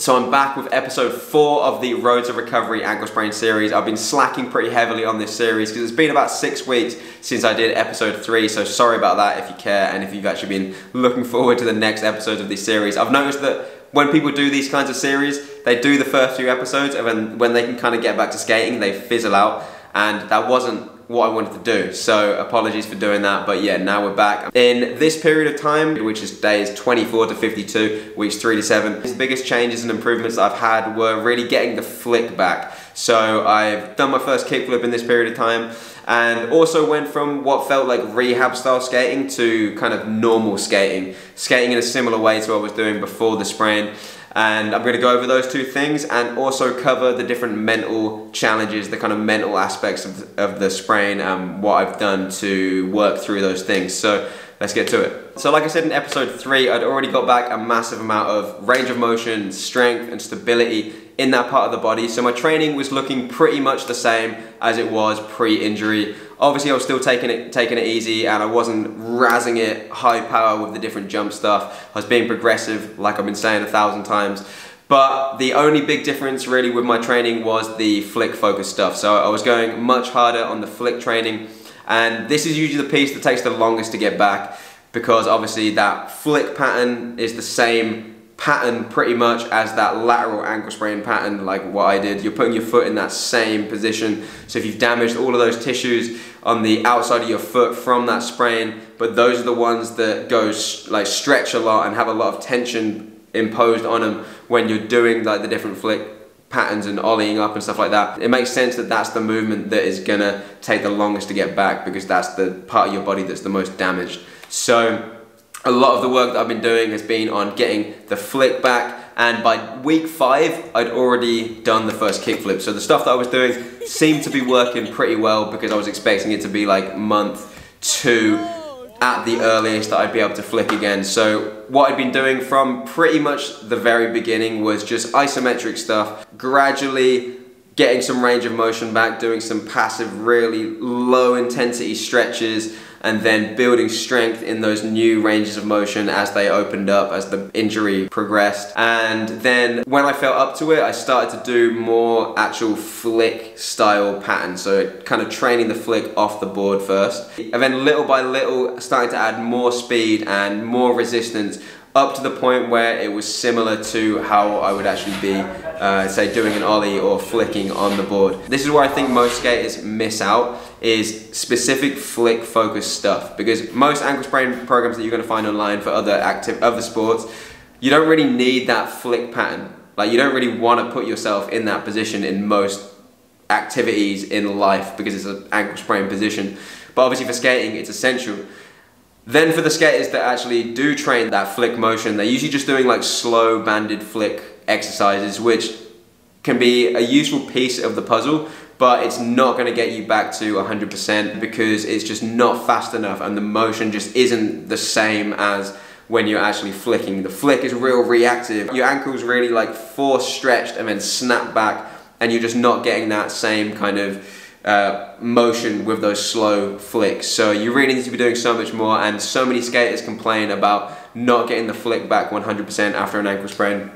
So I'm back with episode 4 of the Road to Recovery ankle sprain series. I've been slacking pretty heavily on this series because it's been about 6 weeks since I did episode 3, so sorry about that if you care and if you've actually been looking forward to the next episodes of this series. I've noticed that when people do these kinds of series, they do the first few episodes and then when they can kind of get back to skating, they fizzle out, and that wasn't what I wanted to do, so apologies for doing that. But yeah, now we're back. In this period of time, which is days 24 to 52, weeks 3 to 7, the biggest changes and improvements that I've had were really getting the flick back. So I've done my first kickflip in this period of time, and also went from what felt like rehab style skating to kind of normal skating in a similar way to what I was doing before the sprain. And I'm going to go over those two things and also cover the different mental challenges, the kind of mental aspects of the sprain and what I've done to work through those things. So let's get to it. So like I said in episode 3, I'd already got back a massive amount of range of motion, strength and stability in that part of the body. So my training was looking pretty much the same as it was pre-injury. Obviously I was still taking it easy and I wasn't razzing it high power with the different jump stuff. I was being progressive, like I've been saying 1,000 times. But the only big difference really with my training was the flick focus stuff. So I was going much harder on the flick training, and this is usually the piece that takes the longest to get back, because obviously that flick pattern is the same pattern pretty much as that lateral ankle sprain pattern, like what I did. You're putting your foot in that same position, so if you've damaged all of those tissues on the outside of your foot from that sprain, but those are the ones that go like stretch a lot and have a lot of tension imposed on them when you're doing like the different flick patterns and ollieing up and stuff like that, it makes sense that that's the movement that is gonna take the longest to get back, because that's the part of your body that's the most damaged. So a lot of the work that I've been doing has been on getting the flick back, and by week 5 I'd already done the first kickflip. So the stuff that I was doing seemed to be working pretty well, because I was expecting it to be like month 2 at the earliest that I'd be able to flick again. So what I'd been doing from pretty much the very beginning was just isometric stuff, gradually getting some range of motion back, doing some passive, really low intensity stretches, and then building strength in those new ranges of motion as they opened up, as the injury progressed. And then when I felt up to it, I started to do more actual flick style patterns. So kind of training the flick off the board first. And then little by little, starting to add more speed and more resistance, up to the point where it was similar to how I would actually be, say, doing an ollie or flicking on the board. This is where I think most skaters miss out, is specific flick focused stuff, because most ankle sprain programs that you're going to find online for other sports, you don't really need that flick pattern. Like, you don't really want to put yourself in that position in most activities in life because it's an ankle sprain position. But obviously for skating, it's essential. Then for the skaters that actually do train that flick motion, they're usually just doing like slow banded flick exercises, which can be a useful piece of the puzzle, but it's not going to get you back to 100% because it's just not fast enough and the motion just isn't the same as when you're actually flicking. The flick is real reactive. Your ankle's really like force stretched and then snap back, and you're just not getting that same kind of motion with those slow flicks. So you really need to be doing so much more, and so many skaters complain about not getting the flick back 100% after an ankle sprain,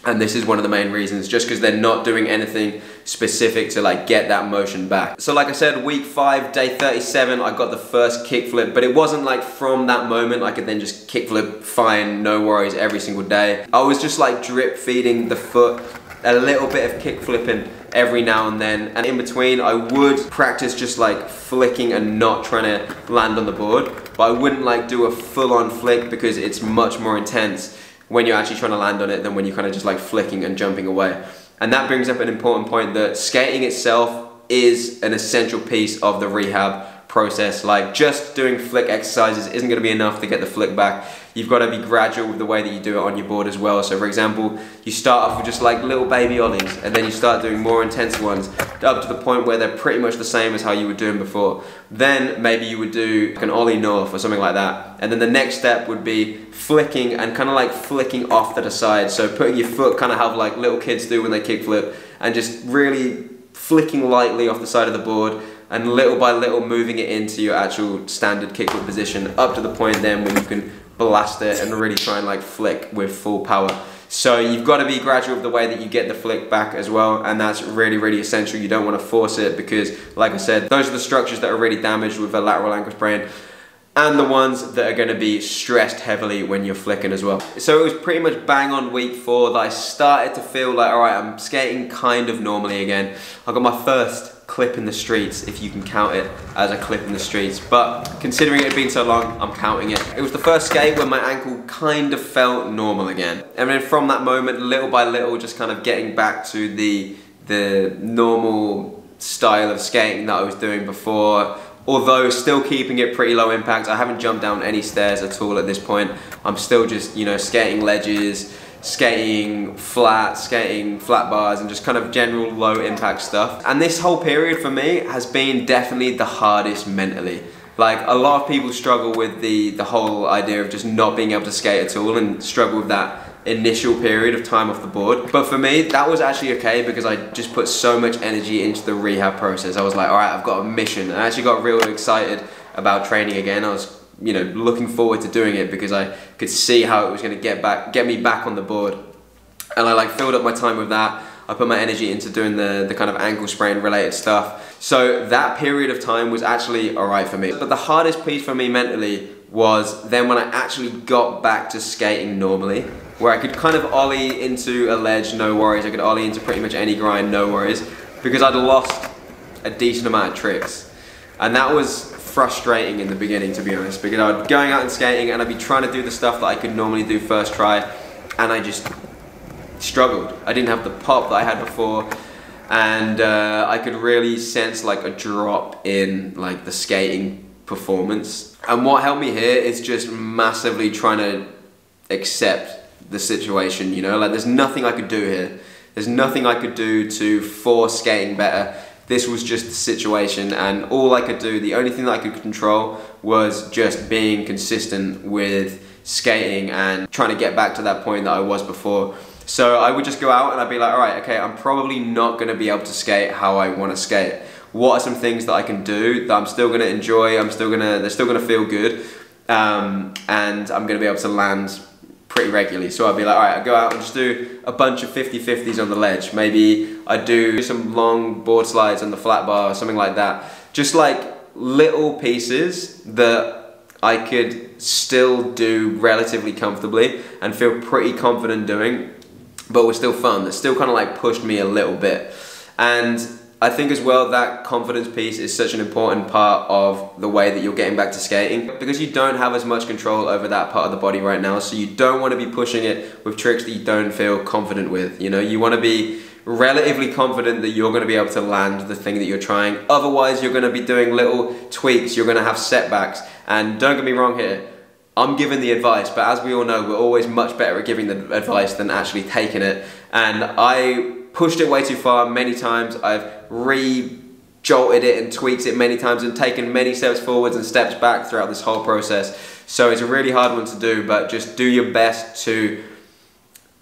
and this is one of the main reasons, just because they're not doing anything specific to like get that motion back. So like I said, week 5, day 37, I got the first kickflip, but it wasn't like from that moment I could then just kickflip fine, no worries every single day. I was just like drip feeding the foot a little bit of kick flipping every now and then, and in between I would practice just like flicking and not trying to land on the board, but I wouldn't like do a full-on flick because it's much more intense when you're actually trying to land on it than when you're kind of just like flicking and jumping away. And that brings up an important point, that skating itself is an essential piece of the rehab process. Like, just doing flick exercises isn't going to be enough to get the flick back. You've got to be gradual with the way that you do it on your board as well. So for example, you start off with just like little baby ollies, and then you start doing more intense ones up to the point where they're pretty much the same as how you were doing before. Then maybe you would do like an ollie north or something like that, and then the next step would be flicking and kind of like flicking off to the side. So putting your foot kind of how like little kids do when they kick flip, and just really flicking lightly off the side of the board, and little by little moving it into your actual standard kickflip position, up to the point then when you can blast it and really try and like flick with full power. So you've got to be gradual with the way that you get the flick back as well, and that's really, really essential. You don't want to force it because, like I said, those are the structures that are really damaged with a lateral ankle sprain, and the ones that are going to be stressed heavily when you're flicking as well. So it was pretty much bang on week 4 that I started to feel like, all right, I'm skating kind of normally again. I got my first clip in the streets, if you can count it as a clip in the streets, but considering it had been so long, I'm counting it. It was the first skate when my ankle kind of felt normal again. And then from that moment, little by little, just kind of getting back to the normal style of skating that I was doing before. Although still keeping it pretty low impact. I haven't jumped down any stairs at all at this point. I'm still just, you know, skating ledges, skating flat bars, and just kind of general low impact stuff. And this whole period for me has been definitely the hardest mentally. Like, a lot of people struggle with the whole idea of just not being able to skate at all and struggle with that initial period of time off the board. But for me, that was actually okay because I just put so much energy into the rehab process. I was like, all right, I've got a mission. I actually got real excited about training again. I was, you know, looking forward to doing it because I could see how it was going to get me back on the board. And I like filled up my time with that. I put my energy into doing the kind of ankle sprain related stuff. So that period of time was actually all right for me. But the hardest piece for me mentally was then when I actually got back to skating normally, where I could kind of ollie into a ledge, no worries. I could ollie into pretty much any grind, no worries, because I'd lost a decent amount of tricks. And that was frustrating in the beginning, to be honest, because I'd be going out and skating and I'd be trying to do the stuff that I could normally do first try, and I just struggled. I didn't have the pop that I had before, and I could really sense like a drop in like the skating performance. And what helped me here is just massively trying to accept the situation, you know, like there's nothing I could do here. There's nothing I could do to force skating better. This was just the situation, and all I could do, the only thing that I could control was just being consistent with skating and trying to get back to that point that I was before. So I would just go out and I'd be like, all right, okay, I'm probably not gonna be able to skate how I wanna skate. What are some things that I can do that I'm still gonna enjoy, they're still gonna feel good, and I'm gonna be able to land pretty regularly. So I'd be like, all right, I'll go out and just do a bunch of 50-50s on the ledge. Maybe I'd do some long board slides on the flat bar or something like that. Just like little pieces that I could still do relatively comfortably and feel pretty confident doing, but were still fun. That still kind of like pushed me a little bit. And I think as well that confidence piece is such an important part of the way that you're getting back to skating, because you don't have as much control over that part of the body right now, so you don't want to be pushing it with tricks that you don't feel confident with. You know, you want to be relatively confident that you're going to be able to land the thing that you're trying. Otherwise, you're going to be doing little tweaks, you're going to have setbacks. And don't get me wrong here, I'm giving the advice, but as we all know, we're always much better at giving the advice than actually taking it. And I pushed it way too far many times. I've re-jolted it and tweaked it many times and taken many steps forwards and steps back throughout this whole process. So it's a really hard one to do, but just do your best to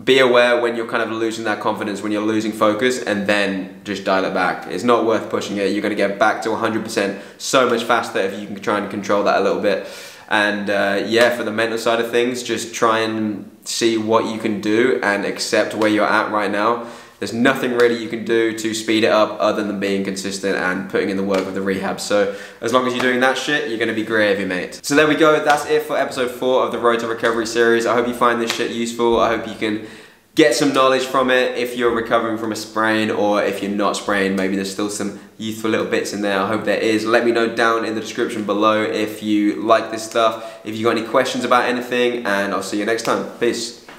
be aware when you're kind of losing that confidence, when you're losing focus, and then just dial it back. It's not worth pushing it. You're going to get back to 100% so much faster if you can try and control that a little bit. And yeah, for the mental side of things, just try and see what you can do and accept where you're at right now. There's nothing really you can do to speed it up other than being consistent and putting in the work with the rehab. So as long as you're doing that shit, you're gonna be gravy, mate. So there we go, that's it for episode 4 of the Road to Recovery series. I hope you find this shit useful. I hope you can get some knowledge from it if you're recovering from a sprain, or if you're not sprained, maybe there's still some useful little bits in there. I hope there is. Let me know down in the description below if you like this stuff, if you got any questions about anything, and I'll see you next time. Peace.